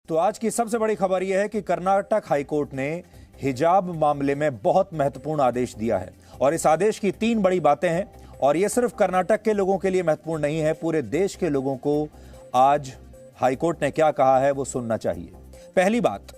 तो आज की सबसे बड़ी खबर यह है कि कर्नाटक हाईकोर्ट ने हिजाब मामले में बहुत महत्वपूर्ण आदेश दिया है और इस आदेश की 3 बड़ी बातें हैं और यह सिर्फ कर्नाटक के लोगों के लिए महत्वपूर्ण नहीं है, पूरे देश के लोगों को आज हाईकोर्ट ने क्या कहा है वो सुनना चाहिए। पहली बात,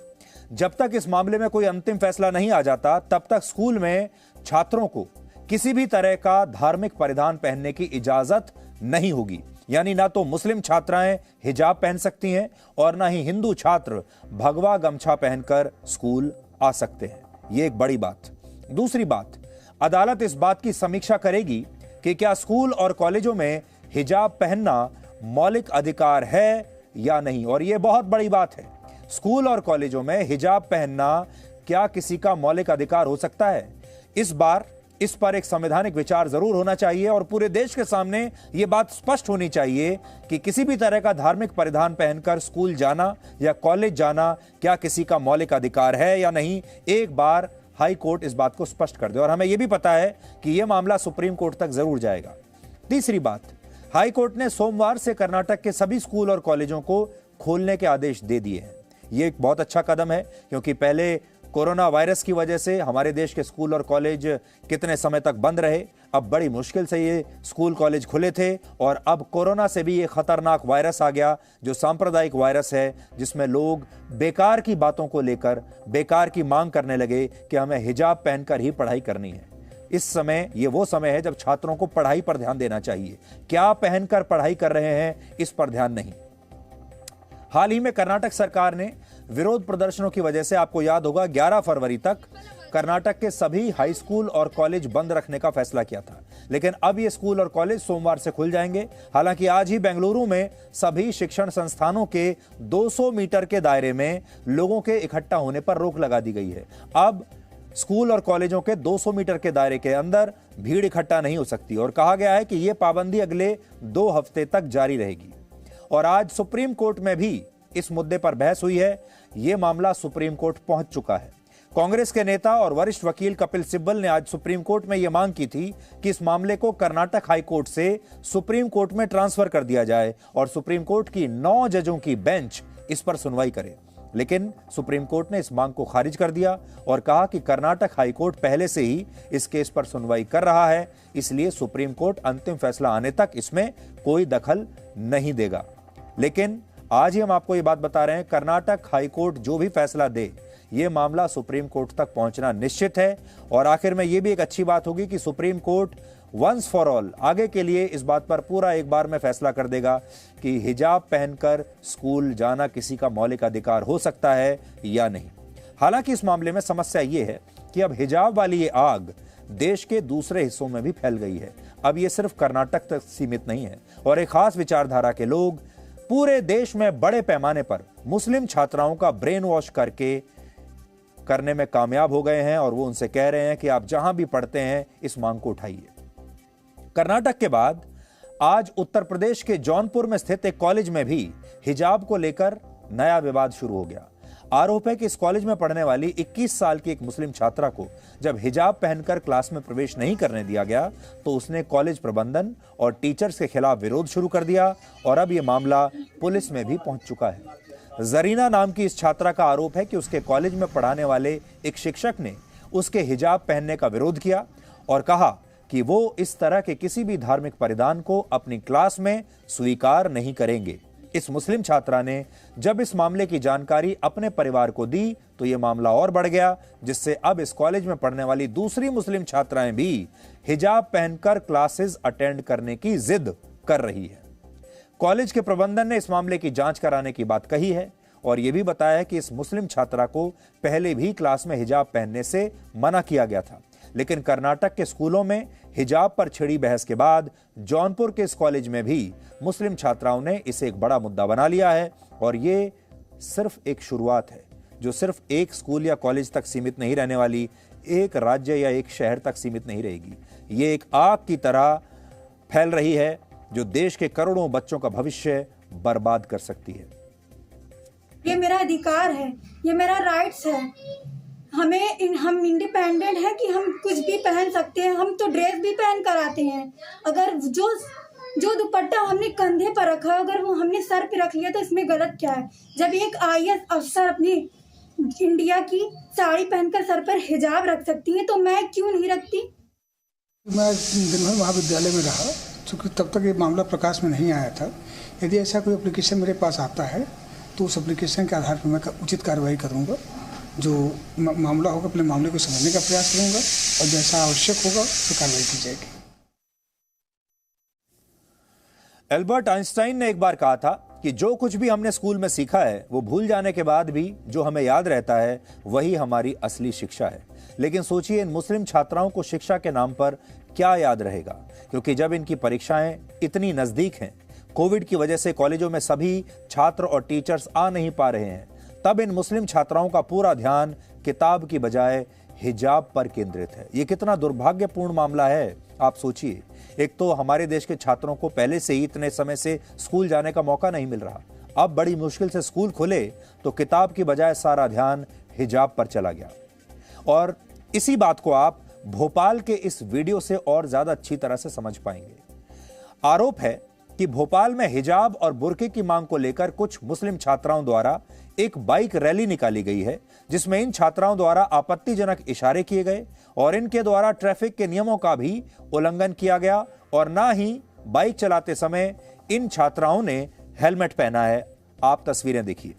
जब तक इस मामले में कोई अंतिम फैसला नहीं आ जाता तब तक स्कूल में छात्रों को किसी भी तरह का धार्मिक परिधान पहनने की इजाजत नहीं होगी। यानी ना तो मुस्लिम छात्राएं हिजाब पहन सकती हैं और ना ही हिंदू छात्र भगवा गमछा पहनकर स्कूल आ सकते हैं। यह एक बड़ी बात। दूसरी बात, अदालत इस बात की समीक्षा करेगी कि क्या स्कूल और कॉलेजों में हिजाब पहनना मौलिक अधिकार है या नहीं, और यह बहुत बड़ी बात है। स्कूल और कॉलेजों में हिजाब पहनना क्या किसी का मौलिक अधिकार हो सकता है? इस पर एक संवैधानिक विचार जरूर होना चाहिए और पूरे देश के सामने यह बात स्पष्ट होनी चाहिए कि किसी भी तरह का धार्मिक परिधान पहनकर स्कूल जाना या कॉलेज जाना क्या किसी का मौलिक अधिकार है या नहीं। एक बार हाई कोर्ट इस बात को स्पष्ट कर दे, और हमें यह भी पता है कि यह मामला सुप्रीम कोर्ट तक जरूर जाएगा। तीसरी बात, हाई कोर्ट ने सोमवार से कर्नाटक के सभी स्कूल और कॉलेजों को खोलने के आदेश दे दिए हैं। यह एक बहुत अच्छा कदम है क्योंकि पहले कोरोना वायरस की वजह से हमारे देश के स्कूल और कॉलेज कितने समय तक बंद रहे। अब बड़ी मुश्किल से ये स्कूल कॉलेज खुले थे और अब कोरोना से भी ये खतरनाक वायरस आ गया जो सांप्रदायिक वायरस है, जिसमें लोग बेकार की बातों को लेकर बेकार की मांग करने लगे कि हमें हिजाब पहनकर ही पढ़ाई करनी है। इस समय ये वो समय है जब छात्रों को पढ़ाई पर ध्यान देना चाहिए, क्या पहनकर पढ़ाई कर रहे हैं इस पर ध्यान नहीं। हाल ही में कर्नाटक सरकार ने विरोध प्रदर्शनों की वजह से, आपको याद होगा, 11 फरवरी तक कर्नाटक के सभी हाई स्कूल और कॉलेज बंद रखने का फैसला किया था। लेकिन अब ये स्कूल और कॉलेज सोमवार से खुल जाएंगे। हालांकि आज ही बेंगलुरु में सभी शिक्षण संस्थानों के 200 मीटर के दायरे में लोगों के इकट्ठा होने पर रोक लगा दी गई है। अब स्कूल और कॉलेजों के 200 मीटर के दायरे के अंदर भीड़ इकट्ठा नहीं हो सकती और कहा गया है कि यह पाबंदी अगले 2 हफ्ते तक जारी रहेगी। और आज सुप्रीम कोर्ट में भी इस मुद्दे पर बहस हुई है। यह मामला सुप्रीम कोर्ट पहुंच चुका है। कांग्रेस के नेता और वरिष्ठ वकील कपिल सिब्बल ने आज सुप्रीम कोर्ट में यह मांग की थी कि इस मामले को कर्नाटक हाई कोर्ट से सुप्रीम कोर्ट में ट्रांसफर कर दिया जाए और सुप्रीम कोर्ट की 9 जजों की बेंच इस पर सुनवाई करे। लेकिन सुप्रीम कोर्ट ने इस मांग को खारिज कर दिया और कहा कि कर्नाटक हाई कोर्ट पहले से ही इस केस पर सुनवाई कर रहा है, इसलिए सुप्रीम कोर्ट अंतिम फैसला आने तक इसमें कोई दखल नहीं देगा। लेकिन आज ही हम आपको ये बात बता रहे हैं, कर्नाटक हाई कोर्ट जो भी फैसला दे, ये मामला सुप्रीम कोर्ट तक पहुंचना निश्चित है। और आखिर में ये भी एक अच्छी बात होगी कि Supreme Court once for all आगे के लिए इस बात पर पूरा एक बार में फैसला कर देगा कि हिजाब पहनकर स्कूल जाना किसी का मौलिक अधिकार हो सकता है या नहीं। हालांकि इस मामले में समस्या ये है कि अब हिजाब वाली ये आग देश के दूसरे हिस्सों में भी फैल गई है। अब ये सिर्फ कर्नाटक तक सीमित नहीं है और एक खास विचारधारा के लोग पूरे देश में बड़े पैमाने पर मुस्लिम छात्राओं का ब्रेन वॉश करने में कामयाब हो गए हैं और वो उनसे कह रहे हैं कि आप जहां भी पढ़ते हैं इस मांग को उठाइए। कर्नाटक के बाद आज उत्तर प्रदेश के जौनपुर में स्थित एक कॉलेज में भी हिजाब को लेकर नया विवाद शुरू हो गया। आरोप है कि इस कॉलेज में पढ़ने वाली 21 साल की एक मुस्लिम छात्रा को जब हिजाब पहनकर क्लास में प्रवेश नहीं करने दिया गया तो उसने कॉलेज प्रबंधन और टीचर्स के खिलाफ विरोध शुरू कर दिया और अब यह मामला पुलिस में भी पहुंच चुका है। जरीना नाम की इस छात्रा का आरोप है कि उसके कॉलेज में पढ़ाने वाले एक शिक्षक ने उसके हिजाब पहनने का विरोध किया और कहा कि वो इस तरह के किसी भी धार्मिक परिधान को अपनी क्लास में स्वीकार नहीं करेंगे। इस मुस्लिम छात्रा ने जब इस मामले की जानकारी अपने परिवार को दी तो यह मामला और बढ़ गया, जिससे अब इस कॉलेज में पढ़ने वाली दूसरी मुस्लिम छात्राएं भी हिजाब पहनकर क्लासेस अटेंड करने की जिद कर रही है। कॉलेज के प्रबंधन ने इस मामले की जांच कराने की बात कही है और यह भी बताया कि इस मुस्लिम छात्रा को पहले भी क्लास में हिजाब पहनने से मना किया गया था। लेकिन कर्नाटक के स्कूलों में हिजाब पर छिड़ी बहस के बाद जौनपुर के इस कॉलेज में भी मुस्लिम छात्राओं ने इसे एक बड़ा मुद्दा बना लिया है और ये सिर्फ एक शुरुआत है जो सिर्फ एक स्कूल या कॉलेज तक सीमित नहीं रहने वाली, एक राज्य या एक शहर तक सीमित नहीं रहेगी। ये एक आग की तरह फैल रही है जो देश के करोड़ों बच्चों का भविष्य बर्बाद कर सकती है। ये मेरा अधिकार है, ये मेरा राइट्स है। हम इंडिपेंडेंट है कि हम कुछ भी पहन सकते हैं। हम तो ड्रेस भी पहन कर आते हैं। अगर जो जो दुपट्टा हमने कंधे पर रखा, अगर वो हमने सर पे रख लिया तो इसमें गलत क्या है? जब एक आईएएस अफसर अपनी इंडिया की साड़ी पहनकर सर पर हिजाब रख सकती है तो मैं क्यों नहीं रखती? मैं दिन भर महाविद्यालय में रहा, क्योंकि तब तक ये मामला प्रकाश में नहीं आया था। यदि ऐसा कोई एप्लीकेशन मेरे पास आता है तो उस एप्लीकेशन के आधार पर मैं उचित कार्रवाई करूँगा। जो मामला होगा अपने मामले को समझने का प्रयास करूँगा और जैसा आवश्यक होगा तो कार्रवाई की जाएगी। एल्बर्ट आइंस्टाइन ने एक बार कहा था कि जो कुछ भी हमने स्कूल में सीखा है वो भूल जाने के बाद भी जो हमें याद रहता है वही हमारी असली शिक्षा है। लेकिन सोचिए, इन मुस्लिम छात्राओं को शिक्षा के नाम पर क्या याद रहेगा, क्योंकि जब इनकी परीक्षाएं इतनी नजदीक हैं, कोविड की वजह से कॉलेजों में सभी छात्र और टीचर्स आ नहीं पा रहे हैं, तब इन मुस्लिम छात्राओं का पूरा ध्यान किताब की बजाय हिजाब पर केंद्रित है। ये कितना दुर्भाग्यपूर्ण मामला है, आप सोचिए। एक तो हमारे देश के छात्रों को पहले से ही इतने समय से स्कूल जाने का मौका नहीं मिल रहा, अब बड़ी मुश्किल से स्कूल खुले तो किताब की बजाय सारा ध्यान हिजाब पर चला गया। और इसी बात को आप भोपाल के इस वीडियो से और ज्यादा अच्छी तरह से समझ पाएंगे। आरोप है कि भोपाल में हिजाब और बुर्के की मांग को लेकर कुछ मुस्लिम छात्राओं द्वारा एक बाइक रैली निकाली गई है, जिसमें इन छात्राओं द्वारा आपत्तिजनक इशारे किए गए और इनके द्वारा ट्रैफिक के नियमों का भी उल्लंघन किया गया, और ना ही बाइक चलाते समय इन छात्राओं ने हेलमेट पहना है। आप तस्वीरें देखिए।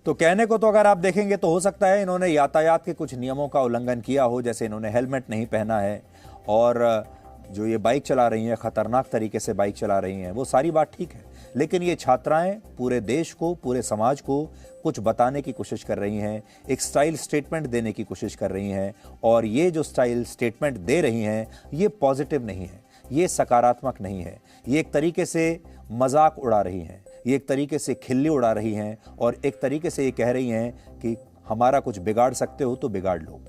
तो कहने को तो अगर आप देखेंगे तो हो सकता है इन्होंने यातायात के कुछ नियमों का उल्लंघन किया हो, जैसे इन्होंने हेलमेट नहीं पहना है और जो ये बाइक चला रही हैं, खतरनाक तरीके से बाइक चला रही हैं, वो सारी बात ठीक है। लेकिन ये छात्राएं पूरे देश को, पूरे समाज को कुछ बताने की कोशिश कर रही हैं, एक स्टाइल स्टेटमेंट देने की कोशिश कर रही हैं, और ये जो स्टाइल स्टेटमेंट दे रही हैं ये पॉजिटिव नहीं है, ये सकारात्मक नहीं है। ये एक तरीके से मजाक उड़ा रही हैं, ये एक तरीके से खिल्ली उड़ा रही हैं, और एक तरीके से ये कह रही हैं कि हमारा कुछ बिगाड़ सकते हो तो बिगाड़ लो।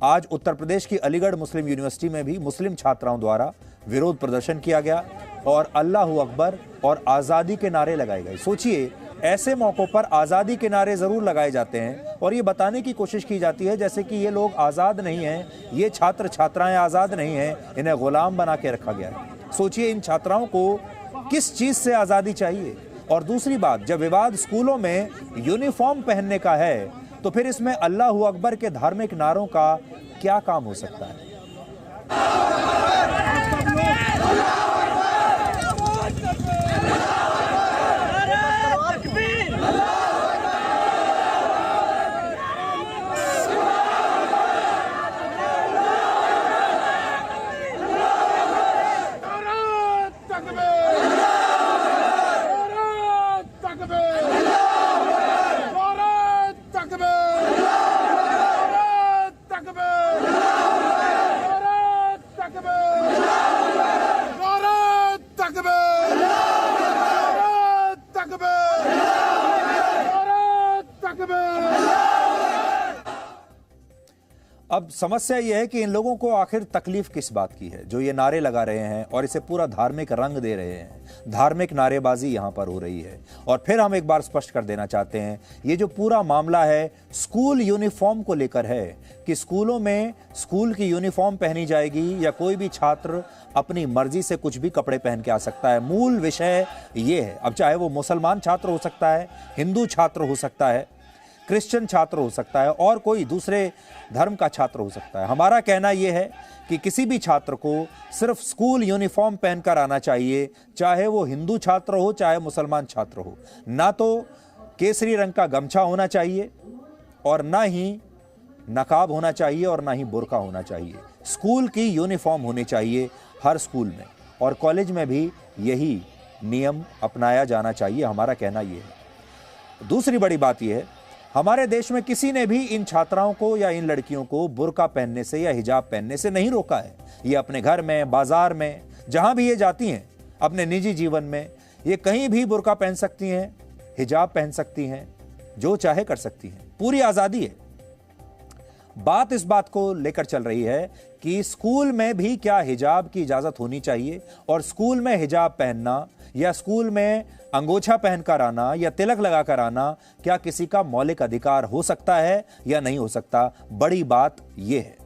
आज उत्तर प्रदेश की अलीगढ़ मुस्लिम यूनिवर्सिटी में भी मुस्लिम छात्राओं द्वारा विरोध प्रदर्शन किया गया और अल्लाहू अकबर और आज़ादी के नारे लगाए गए। सोचिए, ऐसे मौकों पर आज़ादी के नारे ज़रूर लगाए जाते हैं और ये बताने की कोशिश की जाती है जैसे कि ये लोग आज़ाद नहीं हैं, ये छात्र छात्राएं आज़ाद नहीं हैं, इन्हें गुलाम बना के रखा गया है। सोचिए, इन छात्राओं को किस चीज़ से आज़ादी चाहिए। और दूसरी बात, जब विवाद स्कूलों में यूनिफॉर्म पहनने का है तो फिर इसमें अल्लाहू अकबर के धार्मिक नारों का क्या काम हो सकता है? अब समस्या यह है कि इन लोगों को आखिर तकलीफ किस बात की है जो ये नारे लगा रहे हैं और इसे पूरा धार्मिक रंग दे रहे हैं। धार्मिक नारेबाजी यहां पर हो रही है। और फिर हम एक बार स्पष्ट कर देना चाहते हैं, ये जो पूरा मामला है स्कूल यूनिफॉर्म को लेकर है कि स्कूलों में स्कूल की यूनिफॉर्म पहनी जाएगी या कोई भी छात्र अपनी मर्जी से कुछ भी कपड़े पहन के आ सकता है। मूल विषय ये है। अब चाहे वो मुसलमान छात्र हो सकता है, हिंदू छात्र हो सकता है, क्रिश्चियन छात्र हो सकता है और कोई दूसरे धर्म का छात्र हो सकता है। हमारा कहना यह है कि किसी भी छात्र को सिर्फ स्कूल यूनिफॉर्म पहनकर आना चाहिए, चाहे वो हिंदू छात्र हो चाहे मुसलमान छात्र हो। ना तो केसरी रंग का गमछा होना चाहिए और ना ही नकाब होना चाहिए और ना ही बुर्का होना चाहिए। स्कूल की यूनिफॉर्म होनी चाहिए हर स्कूल में, और कॉलेज में भी यही नियम अपनाया जाना चाहिए। हमारा कहना यह है। दूसरी बड़ी बात यह है, हमारे देश में किसी ने भी इन छात्राओं को या इन लड़कियों को बुर्का पहनने से या हिजाब पहनने से नहीं रोका है। ये अपने घर में, बाजार में, जहां भी ये जाती हैं, अपने निजी जीवन में, ये कहीं भी बुर्का पहन सकती हैं, हिजाब पहन सकती हैं, जो चाहे कर सकती हैं, पूरी आज़ादी है। बात इस बात को लेकर चल रही है कि स्कूल में भी क्या हिजाब की इजाजत होनी चाहिए, और स्कूल में हिजाब पहनना या स्कूल में अंगोछा पहनकर आना या तिलक लगाकर आना क्या किसी का मौलिक अधिकार हो सकता है या नहीं हो सकता। बड़ी बात यह है,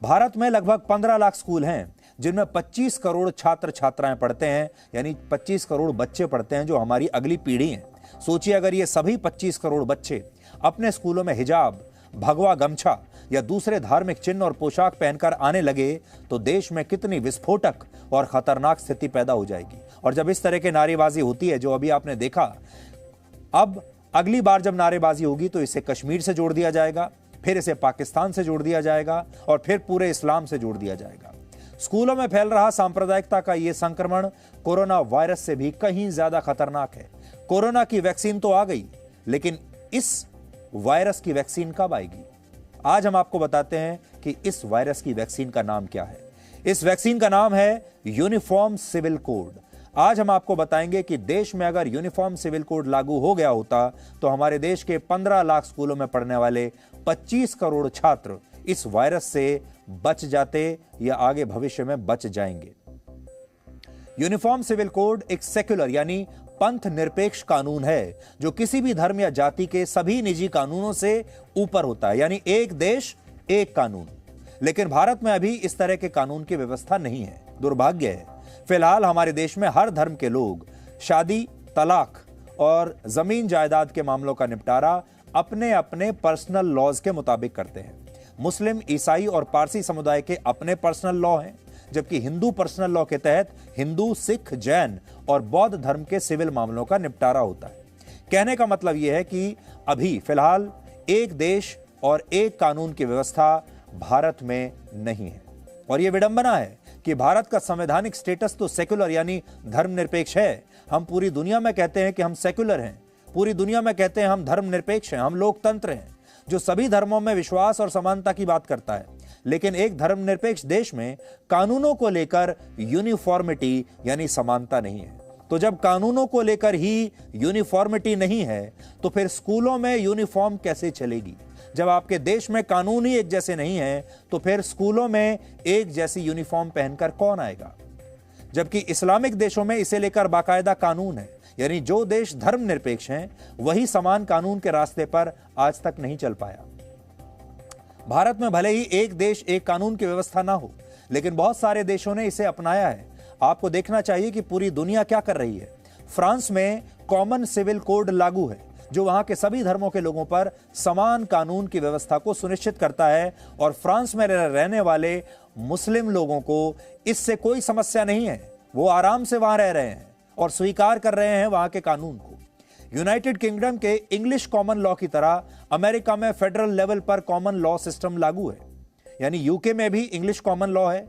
भारत में लगभग 15 लाख स्कूल हैं जिनमें 25 करोड़ छात्र छात्राएं पढ़ते हैं, यानी 25 करोड़ बच्चे पढ़ते हैं जो हमारी अगली पीढ़ी है। सोचिए अगर ये सभी 25 करोड़ बच्चे अपने स्कूलों में हिजाब, भगवा गमछा या दूसरे धार्मिक चिन्ह और पोशाक पहनकर आने लगे तो देश में कितनी विस्फोटक और खतरनाक स्थिति पैदा हो जाएगी। और जब इस तरह की नारेबाजी होती है जो अभी आपने देखा, अब अगली बार जब नारेबाजी होगी तो इसे कश्मीर से जोड़ दिया जाएगा, फिर इसे पाकिस्तान से जोड़ दिया जाएगा और फिर पूरे इस्लाम से जोड़ दिया जाएगा। स्कूलों में फैल रहा सांप्रदायिकता का यह संक्रमण कोरोना वायरस से भी कहीं ज्यादा खतरनाक है। कोरोना की वैक्सीन तो आ गई, लेकिन इस वायरस की वैक्सीन कब आएगी? आज हम आपको बताते हैं कि इस वायरस की वैक्सीन का नाम क्या है। इस वैक्सीन का नाम है यूनिफॉर्म सिविल कोड। आज हम आपको बताएंगे कि देश में अगर यूनिफॉर्म सिविल कोड लागू हो गया होता तो हमारे देश के 15 लाख स्कूलों में पढ़ने वाले 25 करोड़ छात्र इस वायरस से बच जाते या आगे भविष्य में बच जाएंगे। यूनिफॉर्म सिविल कोड एक सेक्युलर यानी पंथ निरपेक्ष कानून है जो किसी भी धर्म या जाति के सभी निजी कानूनों से ऊपर होता है, यानी एक देश एक कानून। लेकिन भारत में अभी इस तरह के कानून की व्यवस्था नहीं है, दुर्भाग्य है। फिलहाल हमारे देश में हर धर्म के लोग शादी, तलाक और जमीन जायदाद के मामलों का निपटारा अपने अपने पर्सनल लॉज के मुताबिक करते हैं। मुस्लिम, ईसाई और पारसी समुदाय के अपने पर्सनल लॉ हैं, जबकि हिंदू पर्सनल लॉ के तहत हिंदू, सिख, जैन और बौद्ध धर्म के सिविल मामलों का निपटारा होता है। कहने का मतलब यह है कि अभी फिलहाल एक देश और एक कानून की व्यवस्था भारत में नहीं है। और यह विडंबना है कि भारत का संवैधानिक स्टेटस तो सेक्युलर यानी धर्मनिरपेक्ष है। हम पूरी दुनिया में कहते हैं कि हम सेक्युलर हैं, पूरी दुनिया में कहते हैं हम धर्मनिरपेक्ष हैं, हम लोकतंत्र हैं जो सभी धर्मों में विश्वास और समानता की बात करता है। लेकिन एक धर्मनिरपेक्ष देश में कानूनों को लेकर यूनिफॉर्मिटी यानी समानता नहीं है। तो जब कानूनों को लेकर ही यूनिफॉर्मिटी नहीं है तो फिर स्कूलों में यूनिफॉर्म कैसे चलेगी? जब आपके देश में कानून ही एक जैसे नहीं है तो फिर स्कूलों में एक जैसी यूनिफॉर्म पहनकर कौन आएगा? जबकि इस्लामिक देशों में इसे लेकर बाकायदा कानून है, यानी जो देश धर्मनिरपेक्ष हैं वही समान कानून के रास्ते पर आज तक नहीं चल पाया। भारत में भले ही एक देश एक कानून की व्यवस्था ना हो, लेकिन बहुत सारे देशों ने इसे अपनाया है। आपको देखना चाहिए कि पूरी दुनिया क्या कर रही है। फ्रांस में कॉमन सिविल कोड लागू है जो वहां के सभी धर्मों के लोगों पर समान कानून की व्यवस्था को सुनिश्चित करता है, और फ्रांस में रहने वाले मुस्लिम लोगों को इससे कोई समस्या नहीं है। वो आराम से वहां रह रहे हैं और स्वीकार कर रहे हैं वहां के कानून को। यूनाइटेड किंगडम के इंग्लिश कॉमन लॉ की तरह अमेरिका में फेडरल लेवल पर कॉमन लॉ सिस्टम लागू है, यानी यूके में भी इंग्लिश कॉमन लॉ है,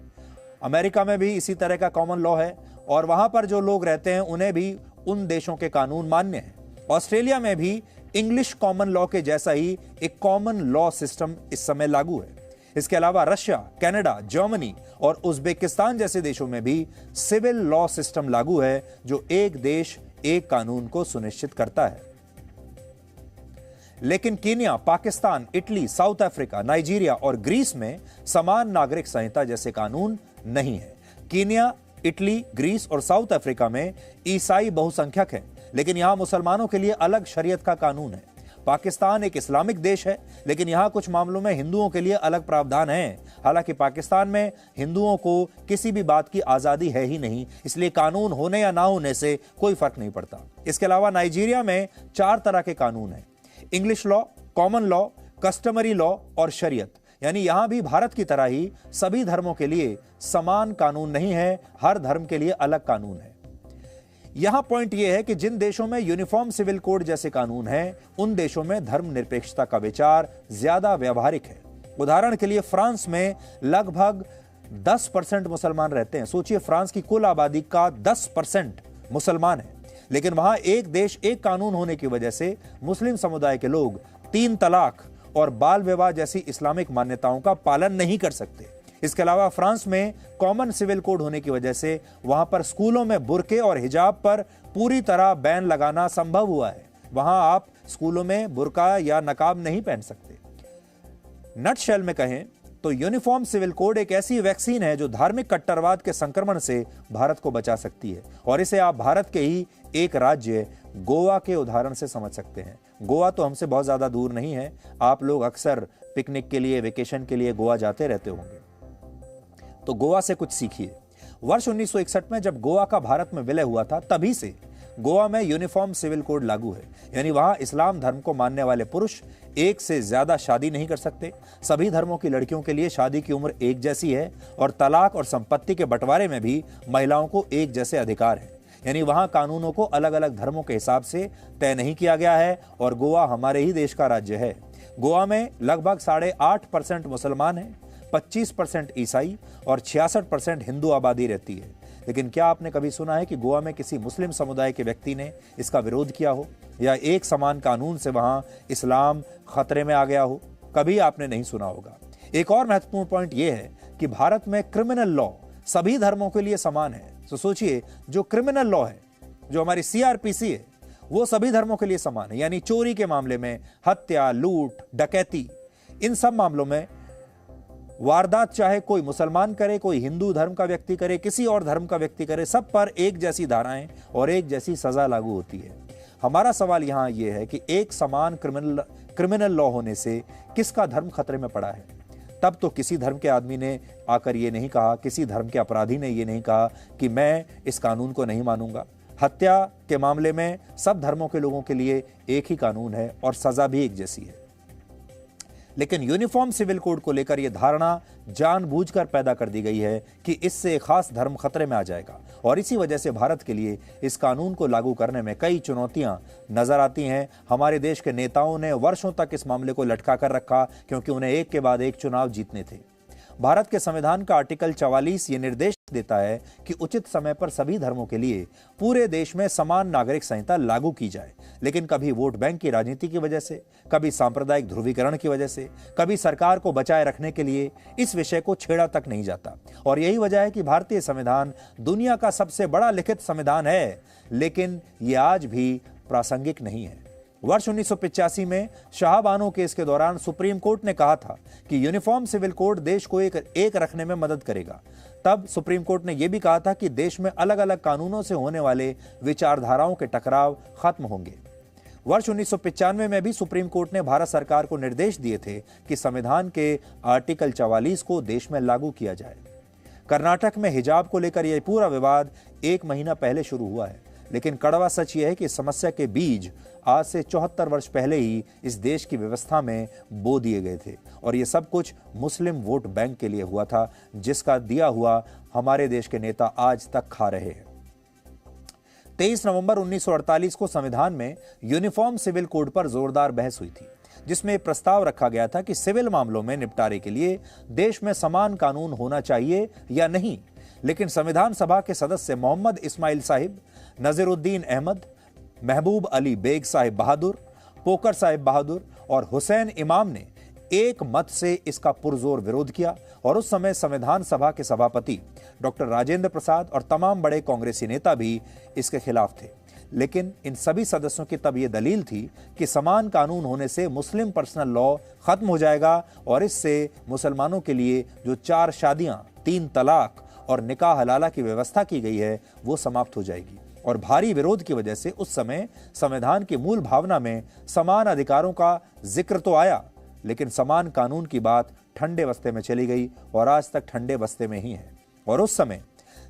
अमेरिका में भी इसी तरह का कॉमन लॉ है, और वहां पर जो लोग रहते हैं उन्हें भी उन देशों के कानून मान्य हैं। ऑस्ट्रेलिया में भी इंग्लिश कॉमन लॉ के जैसा ही एक कॉमन लॉ सिस्टम इस समय लागू है। इसके अलावा रशिया, कनाडा, जर्मनी और उज्बेकिस्तान जैसे देशों में भी सिविल लॉ सिस्टम लागू है जो एक देश एक कानून को सुनिश्चित करता है। लेकिन Kenya, Pakistan, Italy, south Africa, Nigeria और ग्रीस में समान नागरिक संहिता जैसे कानून नहीं है। कीनिया, इटली, ग्रीस और साउथ अफ्रीका में ईसाई बहुसंख्यक हैं, लेकिन यहां मुसलमानों के लिए अलग शरीयत का कानून है। पाकिस्तान एक इस्लामिक देश है, लेकिन यहां कुछ मामलों में हिंदुओं के लिए अलग प्रावधान हैं। हालांकि पाकिस्तान में हिंदुओं को किसी भी बात की आजादी है ही नहीं, इसलिए कानून होने या ना होने से कोई फर्क नहीं पड़ता। इसके अलावा नाइजीरिया में 4 तरह के कानून हैं: English law, common law, customary law और शरीयत। यानी यहां भी भारत की तरह ही सभी धर्मों के लिए समान कानून नहीं है, हर धर्म के लिए अलग कानून है। यहां पॉइंट यह है कि जिन देशों में यूनिफॉर्म सिविल कोड जैसे कानून हैं, उन देशों में धर्मनिरपेक्षता का विचार ज्यादा व्यावहारिक है। उदाहरण के लिए फ्रांस में लगभग 10% मुसलमान रहते हैं। सोचिए, फ्रांस की कुल आबादी का 10% मुसलमान है, लेकिन वहां एक देश एक कानून होने की वजह से मुस्लिम समुदाय के लोग 3 तलाक और बाल विवाह जैसी इस्लामिक मान्यताओं का पालन नहीं कर सकते। इसके अलावा फ्रांस में कॉमन सिविल कोड होने की वजह से वहां पर स्कूलों में बुर्के और हिजाब पर पूरी तरह बैन लगाना संभव हुआ है। वहां आप स्कूलों में बुर्का या नकाब नहीं पहन सकते। नटशेल में कहें तो यूनिफॉर्म सिविल कोड एक ऐसी वैक्सीन है जो धार्मिक कट्टरवाद के संक्रमण से भारत को बचा सकती है, और इसे आप भारत के ही एक राज्य गोवा के उदाहरण से समझ सकते हैं। गोवा तो हमसे बहुत ज्यादा दूर नहीं है, आप लोग अक्सर पिकनिक के लिए, वेकेशन के लिए गोवा जाते रहते होंगे, तो गोवा से कुछ सीखिए। वर्ष 1961 में जब गोवा का भारत में विलय हुआ था, तभी से गोवा में यूनिफॉर्म सिविल कोड लागू है, यानी वहां इस्लाम धर्म को मानने वाले पुरुष एक से ज्यादा शादी नहीं कर सकते, सभी धर्मों की लड़कियों के लिए शादी की उम्र एक जैसी है, और तलाक और संपत्ति के बंटवारे में भी महिलाओं को एक जैसे अधिकार है। यानी वहां कानूनों को अलग अलग धर्मों के हिसाब से तय नहीं किया गया है, और गोवा हमारे ही देश का राज्य है। गोवा में लगभग 8.5% मुसलमान हैं, 25% ईसाई और 66% हिंदू आबादी रहती है। लेकिन क्या आपने कभी सुना है कि गोवा में किसी मुस्लिम समुदाय के व्यक्ति ने इसका विरोध किया हो, या एक समान कानून से वहां इस्लाम खतरे में आ गया हो? कभी आपने नहीं सुना होगा। एक और महत्वपूर्ण पॉइंट यह है कि भारत में क्रिमिनल लॉ सभी धर्मों के लिए समान है। तो सोचिए, जो क्रिमिनल लॉ है, जो हमारी CRPC है, वो सभी धर्मों के लिए समान है। यानी चोरी के मामले में, हत्या, लूट, डकैती, इन सब मामलों में वारदात चाहे कोई मुसलमान करे, कोई हिंदू धर्म का व्यक्ति करे, किसी और धर्म का व्यक्ति करे, सब पर एक जैसी धाराएं और एक जैसी सजा लागू होती है। हमारा सवाल यहां यह है कि एक समान क्रिमिनल लॉ होने से किसका धर्म खतरे में पड़ा है? तब तो किसी धर्म के आदमी ने आकर ये नहीं कहा, किसी धर्म के अपराधी ने ये नहीं कहा कि मैं इस कानून को नहीं मानूंगा। हत्या के मामले में सब धर्मों के लोगों के लिए एक ही कानून है और सजा भी एक जैसी है। लेकिन यूनिफॉर्म सिविल कोड को लेकर यह धारणा जानबूझकर पैदा कर दी गई है कि इससे एक खास धर्म खतरे में आ जाएगा, और इसी वजह से भारत के लिए इस कानून को लागू करने में कई चुनौतियां नजर आती हैं। हमारे देश के नेताओं ने वर्षों तक इस मामले को लटका कर रखा, क्योंकि उन्हें एक के बाद एक चुनाव जीतने थे। भारत के संविधान का आर्टिकल 44 ये निर्देश देता है कि उचित समय पर सभी धर्मों के लिए पूरे देश में समान नागरिक संहिता लागू की जाए। लेकिन कभी वोट बैंक की राजनीति की वजह से, कभी सांप्रदायिक ध्रुवीकरण की वजह से, कभी सरकार को बचाए रखने के लिए इस विषय को छेड़ा तक नहीं जाता। और यही वजह है कि भारतीय संविधान दुनिया का सबसे बड़ा लिखित संविधान है, लेकिन यह आज भी प्रासंगिक नहीं है। वर्ष 1985 में शाहबानो केस के दौरान सुप्रीम कोर्ट ने कहा था कि यूनिफॉर्म सिविल कोड देश को एक रखने में मदद करेगा। तब सुप्रीम कोर्ट ने यह भी कहा था कि देश में अलग अलग कानूनों से होने वाले विचारधाराओं के टकराव खत्म होंगे। वर्ष 1995 में भी सुप्रीम कोर्ट ने भारत सरकार को निर्देश दिए थे कि संविधान के आर्टिकल 44 को देश में लागू किया जाए। कर्नाटक में हिजाब को लेकर यह पूरा विवाद 1 महीना पहले शुरू हुआ है, लेकिन कड़वा सच यह है कि इस समस्या के बीज आज से 74 वर्ष पहले ही इस देश की व्यवस्था में बो दिए गए थे, और ये सब कुछ मुस्लिम वोट बैंक के लिए हुआ था, जिसका दिया हुआ हमारे देश के नेता आज तक खा रहे हैं। 23 नवंबर 1948 को संविधान में यूनिफॉर्म सिविल कोड पर जोरदार बहस हुई थी, जिसमें प्रस्ताव रखा गया था कि सिविल मामलों में निपटारे के लिए देश में समान कानून होना चाहिए या नहीं। लेकिन संविधान सभा के सदस्य मोहम्मद इस्माइल साहिब, नजीरुद्दीन अहमद, महबूब अली बेग साहिब बहादुर, पोकर साहिब बहादुर और हुसैन इमाम ने एक मत से इसका पुरजोर विरोध किया, और उस समय संविधान सभा के सभापति डॉक्टर राजेंद्र प्रसाद और तमाम बड़े कांग्रेसी नेता भी इसके खिलाफ थे। लेकिन इन सभी सदस्यों की तब यह दलील थी कि समान कानून होने से मुस्लिम पर्सनल लॉ खत्म हो जाएगा, और इससे मुसलमानों के लिए जो 4 शादियां, 3 तलाक और निकाह हलाला की व्यवस्था की गई है वो समाप्त हो जाएगी। और भारी विरोध की वजह से उस समय संविधान की मूल भावना में समान अधिकारों का जिक्र तो आया, लेकिन समान कानून की बात ठंडे बस्ते में चली गई, और आज तक ठंडे बस्ते में ही है। और उस समय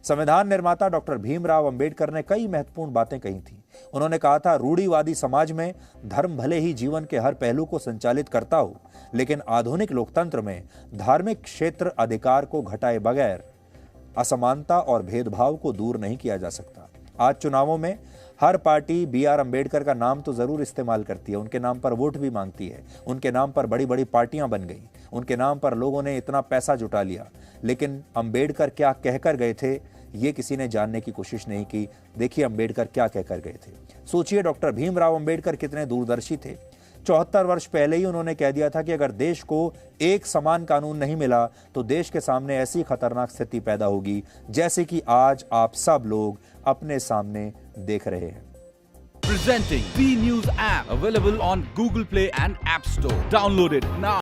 संविधान निर्माता डॉक्टर भीमराव अंबेडकर ने कई महत्वपूर्ण बातें कही थी। उन्होंने कहा था, रूढ़िवादी समाज में धर्म भले ही जीवन के हर पहलू को संचालित करता हो, लेकिन आधुनिक लोकतंत्र में धार्मिक क्षेत्र अधिकार को घटाए बगैर असमानता और भेदभाव को दूर नहीं किया जा सकता। आज चुनावों में हर पार्टी BR अंबेडकर का नाम तो जरूर इस्तेमाल करती है, उनके नाम पर वोट भी मांगती है, उनके नाम पर बड़ी बड़ी पार्टियां बन गई, उनके नाम पर लोगों ने इतना पैसा जुटा लिया, लेकिन अंबेडकर क्या कहकर गए थे ये किसी ने जानने की कोशिश नहीं की। देखिए अंबेडकर क्या कहकर गए थे। सोचिए डॉक्टर भीमराव अंबेडकर कितने दूरदर्शी थे। 74 वर्ष पहले ही उन्होंने कह दिया था कि अगर देश को एक समान कानून नहीं मिला तो देश के सामने ऐसी खतरनाक स्थिति पैदा होगी जैसे कि आज आप सब लोग अपने सामने देख रहे हैं। Presenting B News app available on Google Play and App Store. Download it now.